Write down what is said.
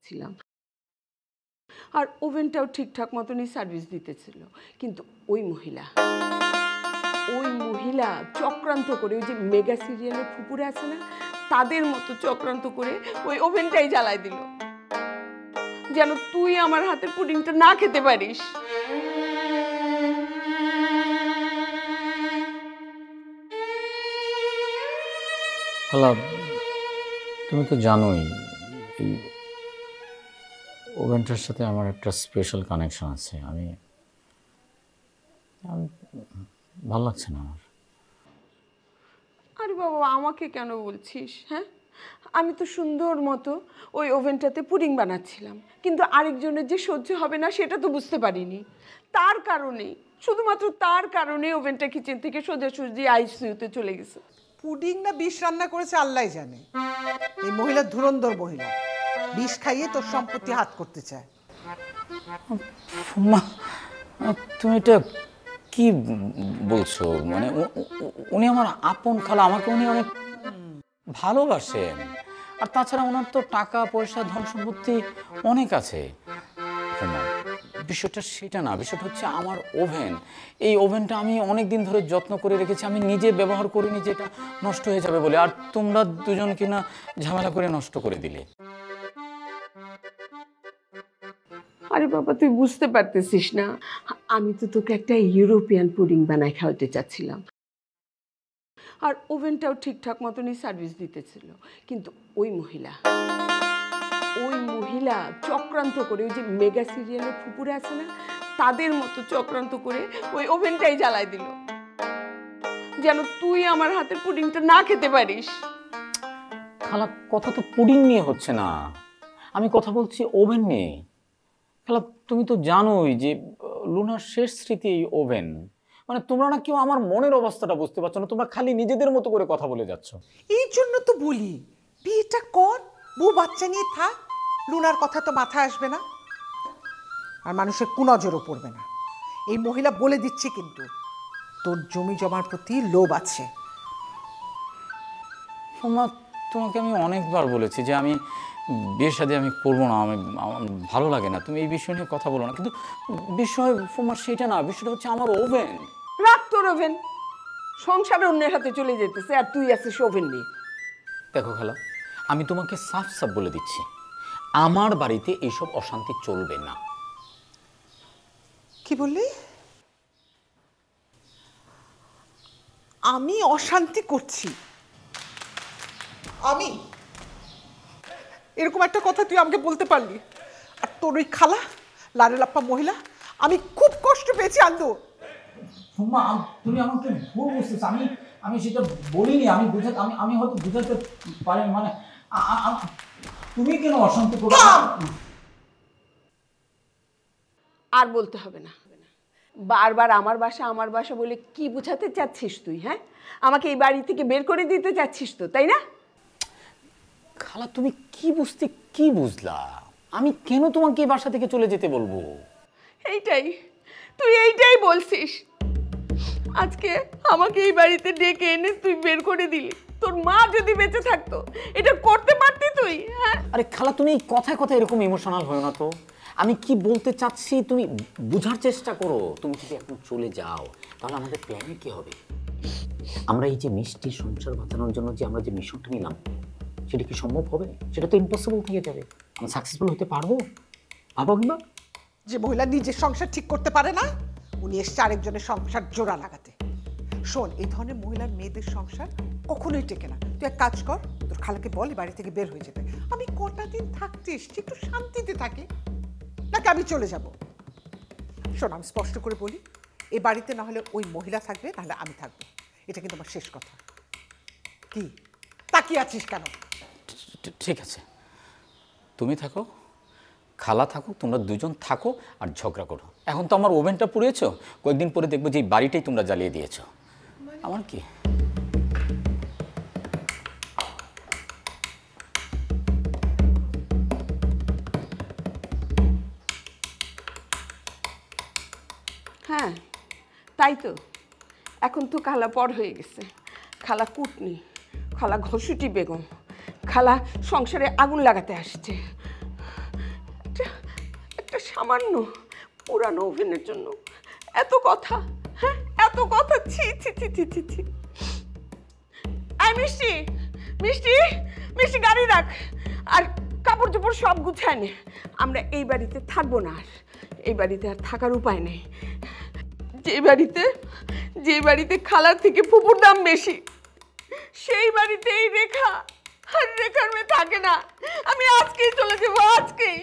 ছিলাম, আর ওভেনটাও ঠিকঠাক মতনই সার্ভিস দিতেছিল। কিন্তু ওই মহিলা চক্রান্ত করে, ওই যে মেগা সিরিয়ালের ফুপুরে আছে না, তাদের মতো চক্রান্ত করে ওই ওভেনটাই জ্বালায় দিল, যেন তুই আমার হাতের পুডিংটা না খেতে পারিস। খালা, তুমি তো জানোই এই ওভেনটার সাথে আমার একটা স্পেশাল কানেকশন আছে। আমি ভালো লাগছে না আমার। আরে বাবা, আমাকে কেন বলছিস? হ্যাঁ, আমি তো সুন্দর মতো ওই ওভেনটাতে পুডিং বানাচ্ছিলাম, কিন্তু আরেকজনের যে সহ্য হবে না সেটা তো বুঝতে পারিনি। তার কারণে, শুধুমাত্র তার কারণে ওভেনটা কিচেন থেকে সোজাসুজি আইসিইউতে চলে গেছে। পুডিং না বিষ রান্না করেছে আল্লাহই জানে। এই মহিলা ধুরন্ধর মহিলা, বিষ খাইয়ে তোর সম্পত্তি হাত করতে চায়। মা, তুমি এটা কি বলছো? মানে উনি আমার আপন খালা, আমাকে উনি অনেক ভালোবাসেন। আর তাছাড়া ওনার তো টাকা পয়সা ধন সম্পত্তি অনেক আছে। বিষয়টা সেটা না, বিষয়টা হচ্ছে আমার ওভেন। এই ওভেনটা আমি অনেক দিন ধরে যত্ন করে রেখেছি, আমি নিজে ব্যবহার করিনি যে এটা নষ্ট হয়ে যাবে বলে, আর তোমরা দুজন কিনা ঝামেলা করে নষ্ট করে দিলে। আরে বাবা, তুই বুঝতে পারতেছিস না, আমি তো তোকে একটা ইউরোপিয়ান পুডিং বানায় খাওয়াতে চাচ্ছিলাম, আর ওভেনটাও ঠিকঠাক মতনই সার্ভিস দিতেছিল। কিন্তু ওই মহিলা চক্রান্ত করে, ওই যে মেগা সিরিয়ালের ফুপুরে আছে না, তাদের মতো চক্রান্ত করে ওই ওভেনটাই জ্বালায় দিল, যেন তুই আমার হাতের পুডিংটা না খেতে পারিস। খালা, কথা তো পুডিং নিয়ে হচ্ছে না, আমি কথা বলছি ওভেন নিয়ে। খালা, তুমি তো জানোই যে লুনার শেষ স্মৃতি এই ওভেন। মানে তোমরা না কেউ আমার মনের অবস্থাটা বুঝতে পারছো না, তোমরা খালি নিজেদের মতো করে কথা বলে যাচ্ছ। এই জন্য তো বলি বিয়েটা কর, বউ বাচ্চা নিয়ে থাক, লুনার কথা তো মাথায় আসবে না, আর মানুষের কুনজরও পড়বে না। এই মহিলা বলে দিচ্ছে কিন্তু তোর জমি জমার প্রতি লোভ আছে। তোমাকে আমি অনেকবার বলেছি যে আমি বিয়ের সাথে আমি করবো না, আমার ভালো লাগে না, তুমি এই বিষয় নিয়ে কথা বলো না। কিন্তু বিষয় সেটা না, বিষয়টা হচ্ছে আমার ওভেন। রাখ তোর ওভেন, সংসারে অন্যের হাতে চলে যেতেছে আর তুই আছিস ওভেন নিয়ে। দেখো খালা, আমি তোমাকে সাফ সাফ বলে দিচ্ছি, আমার বাড়িতে এইসব অশান্তি চলবে না। কি বললি? আমি অশান্তি করছি? আমি এরকম একটা কথা তুই আমাকে বলতে পারলি? আর তোর ওই খালা লারেলাপ্পা মহিলা, আমি খুব কষ্ট পেয়েছি আন্দো। তুমি আমাকে ভুল বুঝতেছ, আমি সেটা বলিনি, আমি হয়তো বুঝাতে পারি, মানে তুমি কেন অশান্তি করো? আর বলতে হবে না, বারবার আমার বাসা বলে কি বুঝাতে চাচ্ছিস তুই? হ্যাঁ, আমাকে এই বাড়ি থেকে বের করে দিতে চাচ্ছিস তো, তাই না? খালা, তুমি কি বুঝতে কি বুঝলা? আমি কেন তোমাকে এই বাসা থেকে চলে যেতে বলবো? তুই এইটাই বলছিস। আজকে আমাকে এই বাড়িতে ডেকে এনে তুই বের করে দিলি। তোর মা যদি বেঁচে থাকতো এটা করতে পারতি তুই? হ্যাঁ, আরে খালা, তুমি কথায় কথায় এরকম ইমোশনাল হও না তো। আমি কি বলতে চাচ্ছি তুমি বোঝার চেষ্টা করো। তুমি যদি এখন চলে যাও তাহলে আমাদের প্ল্যানে কি হবে? আমরা এই যে মিষ্টি সংসার বাঁচানোর জন্য যে আমরা যে মিশনটা নিলাম, সেটা কি সম্ভব হবে? সেটা তো ইম্পসিবল থেকে যাবে। আমরা সাকসেসফুল হতে পারবো? ভাবো কিংবা। যে মহিলা নিজের সংসার ঠিক করতে পারে না, উনি এসছে আরেকজনের সংসার জোড়া লাগাতে। শোন, এই ধরনের মহিলার মেয়েদের সংসার কখনোই টেকে না। তুই এক কাজ কর, তোর খালাকে বল বাড়ি থেকে বের হয়ে যেতে। আমি কটা দিন থাকতে এসছি, একটু শান্তিতে থাকি, নাকি আমি চলে যাব? শোন, আমি স্পষ্ট করে বলি, এ বাড়িতে না হলে ওই মহিলা থাকবে, নাহলে আমি থাকবো। এটা কিন্তু আমার শেষ কথা। কি তাকিয়ে আছিস কেন? ঠিক আছে, তুমি থাকো, খালা থাকো, তোমরা দুজন থাকো আর ঝগড়া করো। এখন তো আমার ওভেনটা পুড়িয়েছো, কয়েকদিন পরে দেখবো যে এই বাড়িটাই তোমরা জ্বালিয়ে দিয়েছো। আমার কি? হ্যাঁ তাই তো। এখন তো খালা পর হয়ে গেছে, খালা কুটনি, খালা ঘসুটি বেগম, খালা সংসারে আগুন লাগাতে আসছে। সামান্য পুরানো ওভেনের জন্য এত কথা, হ্যাঁ এত কথা, ছি ছি ছি ছি ছি ছি। আয় মিষ্টি, মিষ্টি, মিষ্টি গাড়ি রাখ, আর কাপড় চোপড় সব গুছায় নে। আমরা এই বাড়িতে থাকবো না, আর এই বাড়িতে আর থাকার উপায় নেই। যে বাড়িতে খালার থেকে ফুপুর দাম বেশি, সেই বাড়িতে এই রেখা আর রেখার মেয়ে থাকে না। আমি আজকেই চলে যাবো, আজকেই।